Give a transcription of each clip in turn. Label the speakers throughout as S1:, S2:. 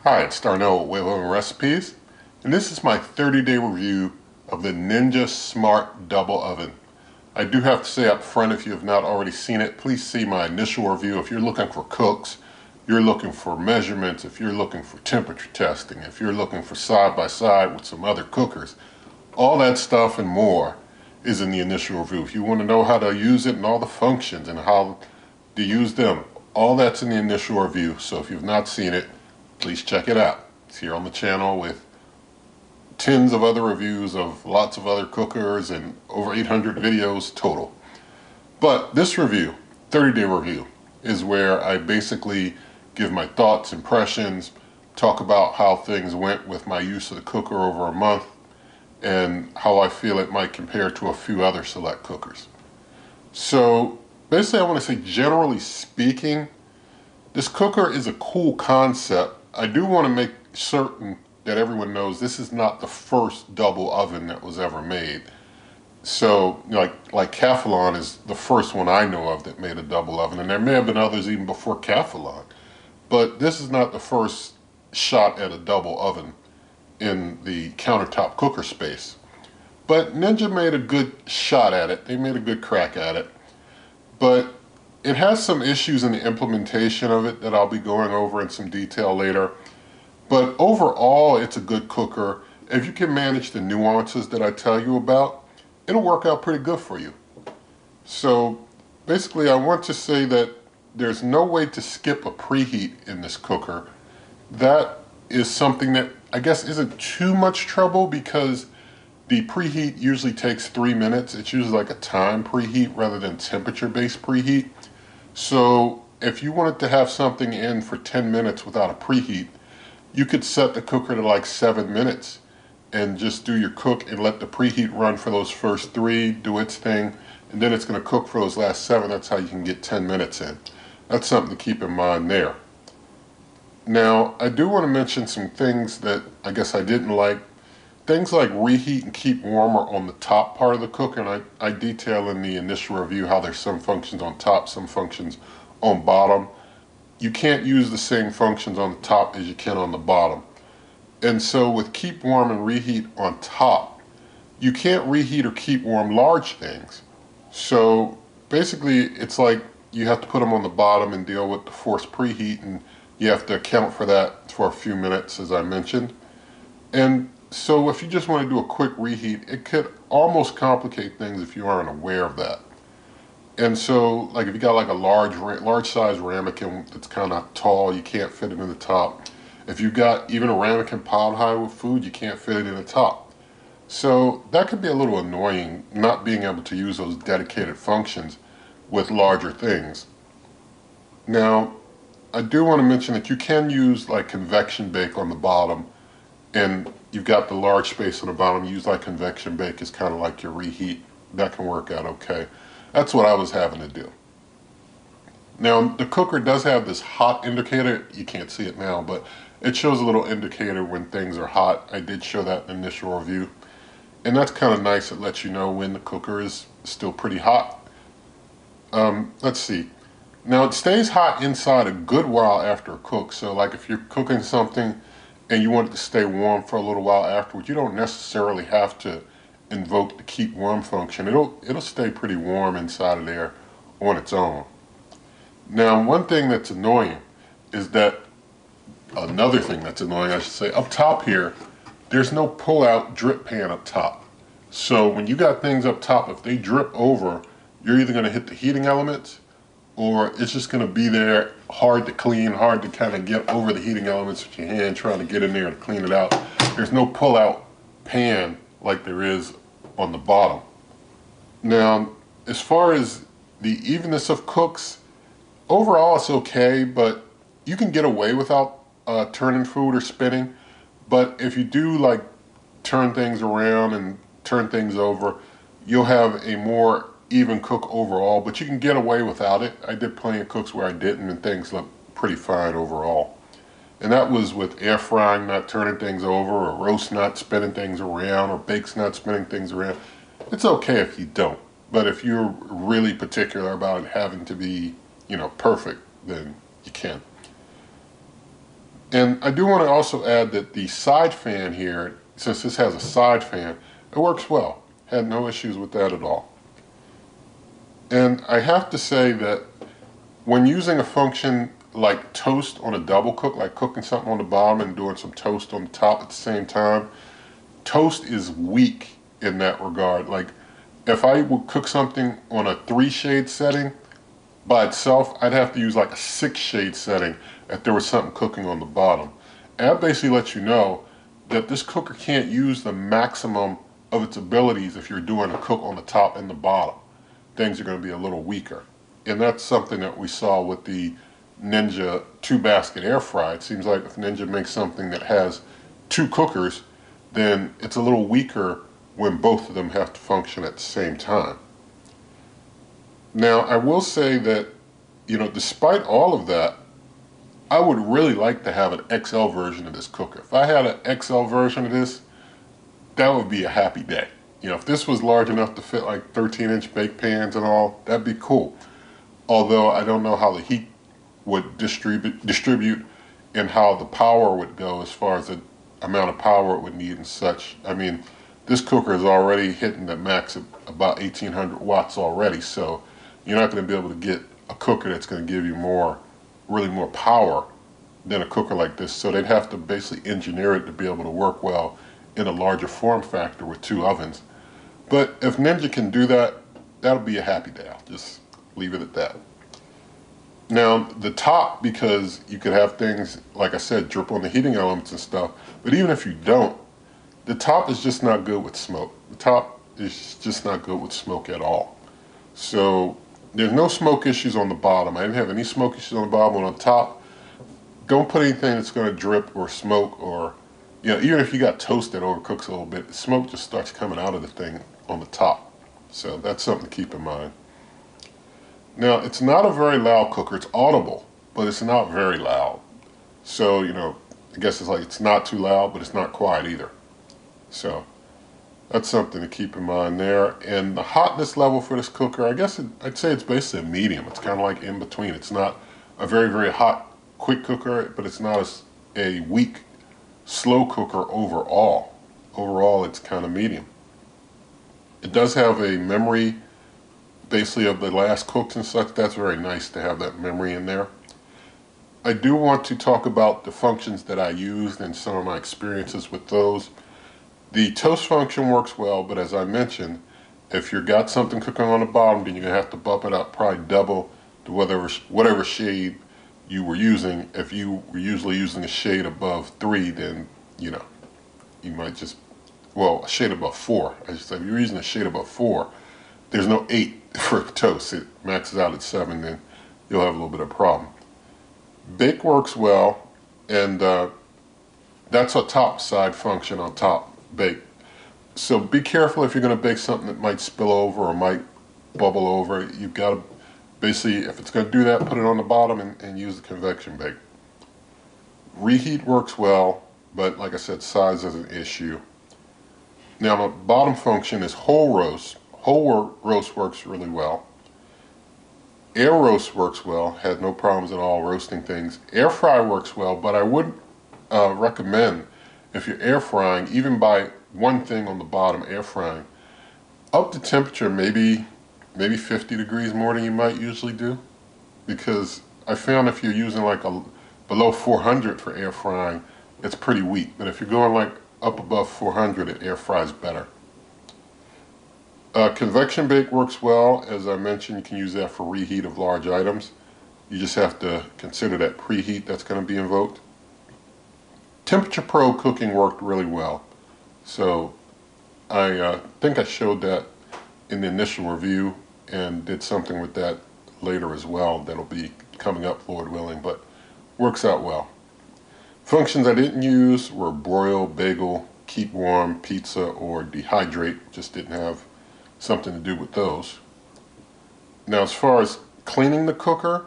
S1: Hi, it's Darnell with Evenness Recipes, and this is my 30-day review of the Ninja Smart Double Oven. I do have to say up front, if you have not already seen it, please see my initial review. If you're looking for cooks, you're looking for measurements, if you're looking for temperature testing, if you're looking for side-by-side with some other cookers, all that stuff and more is in the initial review. If you want to know how to use it and all the functions and how to use them, all that's in the initial review. So if you've not seen it, please check it out. It's here on the channel with tens of other reviews of lots of other cookers and over 800 videos total. But this review, 30-day review, is where I basically give my thoughts, impressions, talk about how things went with my use of the cooker over a month, and how I feel it might compare to a few other select cookers. So basically I want to say, generally speaking, this cooker is a cool concept. I do want to make certain that everyone knows this is not the first double oven that was ever made. So, like Calphalon is the first one I know of that made a double oven, and there may have been others even before Calphalon. But this is not the first shot at a double oven in the countertop cooker space. But Ninja made a good shot at it. They made a good crack at it. But it has some issues in the implementation of it that I'll be going over in some detail later. But overall, it's a good cooker. If you can manage the nuances that I tell you about, it'll work out pretty good for you. So basically, I want to say that there's no way to skip a preheat in this cooker. That is something that I guess isn't too much trouble, because the preheat usually takes 3 minutes. It's usually like a time preheat rather than temperature-based preheat. So if you wanted to have something in for 10 minutes without a preheat, you could set the cooker to like 7 minutes and just do your cook and let the preheat run for those first 3, do its thing, and then it's going to cook for those last 7. That's how you can get 10 minutes in. That's something to keep in mind there. Now, I do want to mention some things that I guess I didn't like. Things like reheat and keep warmer on the top part of the cooker, and I detail in the initial review how there's some functions on top, some functions on bottom. You can't use the same functions on the top as you can on the bottom. And so with keep warm and reheat on top, you can't reheat or keep warm large things. So basically it's like you have to put them on the bottom and deal with the forced preheat, and you have to account for that for a few minutes, as I mentioned. And so if you just want to do a quick reheat, it could almost complicate things if you aren't aware of that. And so, like if you got like a large size ramekin that's kind of tall, you can't fit it in the top. If you got even a ramekin piled high with food, you can't fit it in the top. So that could be a little annoying, not being able to use those dedicated functions with larger things. Now, I do want to mention that you can use like convection bake on the bottom, and you've got the large space on the bottom. Use like convection bake as kind of like your reheat. That can work out okay. That's what I was having to do. Now, the cooker does have this hot indicator. You can't see it now, but it shows a little indicator when things are hot. I did show that in the initial review. And that's kind of nice. It lets you know when the cooker is still pretty hot. Let's see. Now, it stays hot inside a good while after a cook. So like if you're cooking something and you want it to stay warm for a little while afterwards, you don't necessarily have to invoke the keep warm function. It'll stay pretty warm inside of there on its own. Now, one thing that's annoying is that, another thing that's annoying, I should say, up top here, there's no pull-out drip pan up top. So when you got things up top, if they drip over, you're either going to hit the heating elements, or it's just going to be there, hard to clean, hard to kind of get over the heating elements with your hand, trying to get in there to clean it out. There's no pull-out pan like there is on the bottom. Now, as far as the evenness of cooks, overall it's okay, but you can get away without turning food or spinning. But if you do like turn things around and turn things over, you'll have a more even cook overall, but you can get away without it. I did plenty of cooks where I didn't, and things look pretty fine overall. And that was with air frying not turning things over, or roast not spinning things around, or bakes not spinning things around. It's okay if you don't, but if you're really particular about it having to be, perfect, then you can. And I do want to also add that the side fan here, since this has a side fan, it works well. Had no issues with that at all. And I have to say that when using a function like toast on a double cook, like cooking something on the bottom and doing some toast on the top at the same time, toast is weak in that regard. Like if I would cook something on a 3-shade setting by itself, I'd have to use like a 6-shade setting if there was something cooking on the bottom. And that basically lets you know that this cooker can't use the maximum of its abilities if you're doing a cook on the top and the bottom. Things are going to be a little weaker. And that's something that we saw with the Ninja 2-basket air fry. It seems like if Ninja makes something that has 2 cookers, then it's a little weaker when both of them have to function at the same time. Now, I will say that, despite all of that, I would really like to have an XL version of this cooker. If I had an XL version of this, that would be a happy day. If this was large enough to fit like 13-inch bake pans and all, that'd be cool. Although I don't know how the heat would distribute and how the power would go as far as the amount of power it would need and such. I mean, this cooker is already hitting the max of about 1800 watts already, so you're not going to be able to get a cooker that's going to give you really more power than a cooker like this. So they'd have to basically engineer it to be able to work well in a larger form factor with 2 ovens. But if Ninja can do that, that'll be a happy day. I'll just leave it at that. Now, the top, because you could have things, like I said, drip on the heating elements and stuff, but even if you don't, the top is just not good with smoke. The top is just not good with smoke at all. So there's no smoke issues on the bottom. I didn't have any smoke issues on the bottom. On the top, don't put anything that's going to drip or smoke, or even if you got toast that overcooks a little bit, the smoke just starts coming out of the thing on the top. So that's something to keep in mind. Now, it's not a very loud cooker. It's audible, but it's not very loud. So, I guess it's like it's not too loud, but it's not quiet either. So that's something to keep in mind there. And the hotness level for this cooker, I guess I'd say it's basically a medium. It's kind of like in between. It's not a very, very hot, quick cooker, but it's not a weak, slow cooker overall. Overall, it's kind of medium. It does have a memory, basically, of the last cooks and such. That's very nice to have that memory in there. I do want to talk about the functions that I used and some of my experiences with those. The toast function works well, but as I mentioned, if you've got something cooking on the bottom, then you're going to have to bump it up probably double to whatever shade you were using. If you were usually using a shade above 3, then, you might just, well, a shade above 4. I should say, if you're using a shade above 4, there's no 8 for toast. It maxes out at 7, then you'll have a little bit of a problem. Bake works well, and that's a top side function on top, bake. So be careful if you're going to bake something that might spill over or might bubble over. You've got to basically, if it's going to do that, put it on the bottom and use the convection bake. Reheat works well, but like I said, size is an issue. Now the bottom function is whole roast. Whole roast works really well. Air roast works well, had no problems at all roasting things. Air fry works well, but I would recommend, if you're air frying, even by one thing on the bottom, air frying, up the temperature maybe 50 degrees more than you might usually do. Because I found if you're using like below 400 for air frying, it's pretty weak. But if you're going like up above 400, it air fries better. Convection bake works well. As I mentioned, you can use that for reheat of large items. You just have to consider that preheat that's going to be invoked. Temperature probe cooking worked really well. So I think I showed that in the initial review and did something with that later as well. That'll be coming up, Lord willing, but works out well. Functions I didn't use were broil, bagel, keep warm, pizza, or dehydrate. Just didn't have something to do with those. Now, as far as cleaning the cooker,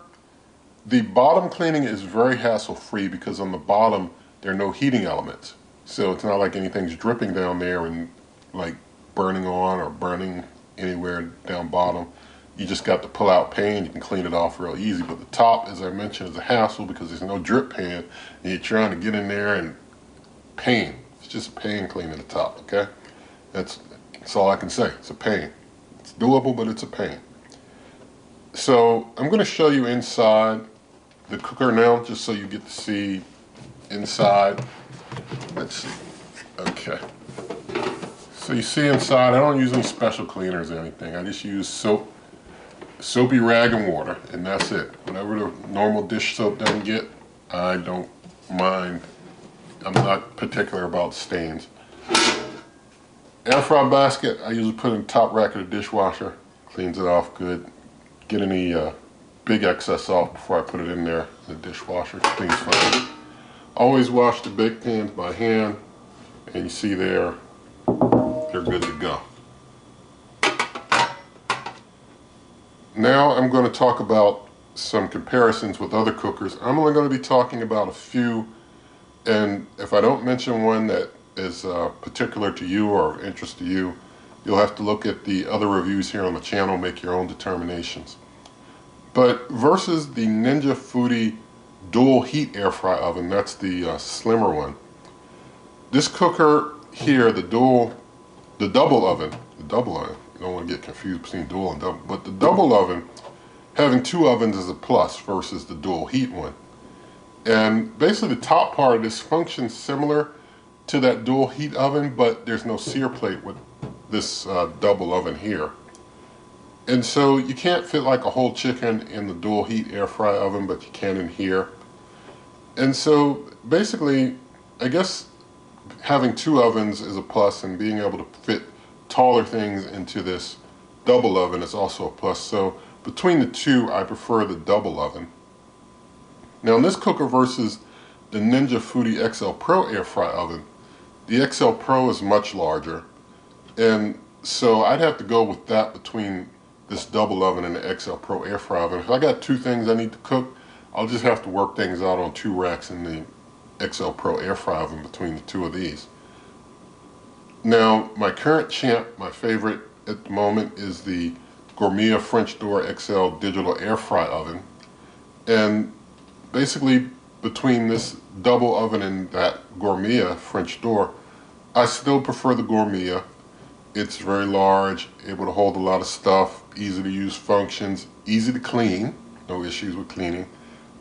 S1: the bottom cleaning is very hassle-free because on the bottom there are no heating elements. So it's not like anything's dripping down there and like burning on or burning anywhere down bottom. you just got the pull out pan. You can clean it off real easy. But the top, as I mentioned, is a hassle because there's no drip pan and you're trying to get in there and pain. It's just a pain cleaning the top, okay? That's all I can say. It's a pain. It's doable, but it's a pain. So I'm going to show you inside the cooker now, just so you get to see inside. Let's see. Okay. So you see inside, I don't use any special cleaners or anything. I just use soapy rag and water, and that's it. Whatever the normal dish soap doesn't get, I don't mind. I'm not particular about stains. Air fry basket, I usually put in the top rack of the dishwasher. Cleans it off good. Get any big excess off before I put it in there in the dishwasher. It cleans fine. Always wash the bake pans by hand, and you see there, they're good to go. Now I'm going to talk about some comparisons with other cookers. I'm only going to be talking about a few, and if I don't mention one that is particular to you or of interest to you, you'll have to look at the other reviews here on the channel, make your own determinations. But versus the Ninja Foodi dual heat air fry oven, that's the slimmer one. This cooker here, the double oven, you don't want to get confused between dual and double, but the double oven, having two ovens is a plus versus the dual heat one. And basically the top part of this functions similar to that dual heat oven, but there's no sear plate with this double oven here. And so you can't fit like a whole chicken in the dual heat air fry oven, but you can in here. And so basically, I guess having two ovens is a plus, and being able to fit taller things into this double oven is also a plus. So between the two, I prefer the double oven. Now in this cooker versus the Ninja Foodi XL Pro air fry oven, the XL Pro is much larger, and so I'd have to go with that between this double oven and the XL Pro air fry oven. If I got two things I need to cook, I'll just have to work things out on two racks in the XL Pro air fry oven between the two of these. Now, my current champ, my favorite at the moment, is the Gourmet French Door XL digital air fry oven. And basically, between this double oven and that Gourmet French Door, I still prefer the Gourmet. It's very large, able to hold a lot of stuff, easy to use functions, easy to clean, no issues with cleaning.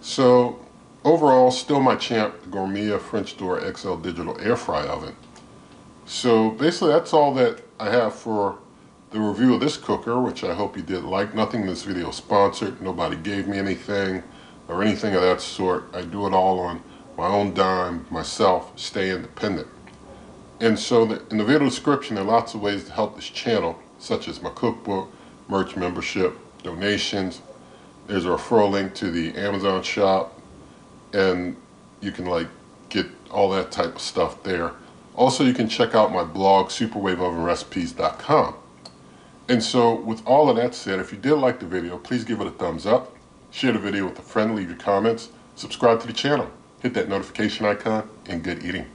S1: So overall, still my champ, the Gourmet French Door XL digital air fry oven. So basically that's all that I have for the review of this cooker, which I hope you did like. Nothing in this video is sponsored, nobody gave me anything or anything of that sort. I do it all on my own dime, myself, stay independent. And so in the video description, there are lots of ways to help this channel, such as my cookbook, merch membership, donations. There's a referral link to the Amazon shop, and you can get all that type of stuff there. Also, you can check out my blog, superwaveovenrecipes.com. And so with all of that said, if you did like the video, please give it a thumbs up, share the video with a friend, leave your comments, subscribe to the channel, hit that notification icon, and good eating.